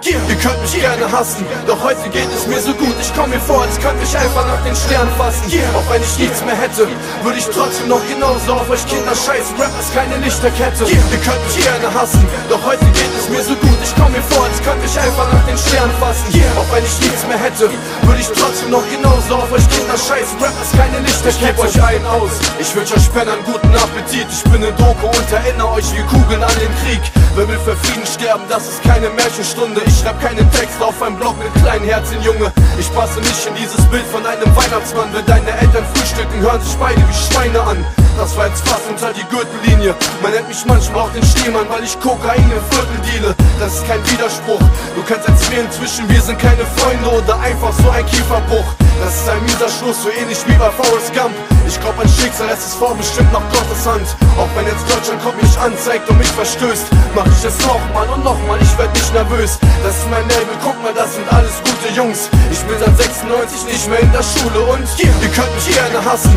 Ihr könnt mich gerne hassen, doch heute geht es mir so gut. Ich komm mir vor, als könnte ich einfach nach den Sternen fassen. Auch wenn ich nichts mehr hätte, würde ich trotzdem noch genauso auf euch Kinder scheißen. Rap ist keine Lichterkette. Ihr könnt mich gerne hassen, doch heute geht es mir so gut. Ich komm mir vor, als könnte ich einfach nach den Sternen fassen. Auch wenn ich nichts mehr hätte, würde ich trotzdem noch genauso auf euch Kinder scheißen. Rap ist keine Lichterkette. Ich geb euch einen aus, ich wünsch euch Spennern guten Appetit. Ich bin ne Doku und erinnere euch wie Kugeln an den Krieg. Wer will für Frieden sterben, das ist keine Märchenstunde. Ich schreib keinen Text auf einem Block mit kleinen Herzen, Junge. Ich passe nicht in dieses Bild von einem Weihnachtsmann. Wenn deine Eltern frühstücken, hören sich beide wie Schweine an. Das war jetzt fast unter die Gürtellinie. Man nennt mich manchmal auch den Stehmann, weil ich Kokain im Viertel deale. Das ist kein Widerspruch. Du kannst jetzt wählen zwischen wir sind keine Freunde oder einfach so ein Kieferbruch. Das ist ein mieser Schluss, so ähnlich wie bei Forrest Gump. Ich glaub an Schicksal, es ist vorbestimmt nach Gottes Hand. Auch wenn jetzt Deutschland kommt, mich anzeigt und mich verstößt, mach ich es nochmal und nochmal, ich werd nicht nervös. Das ist mein Label, guck mal, das sind alles gute Jungs. Ich bin seit 96 nicht mehr in der Schule und ihr könnt mich gerne hassen.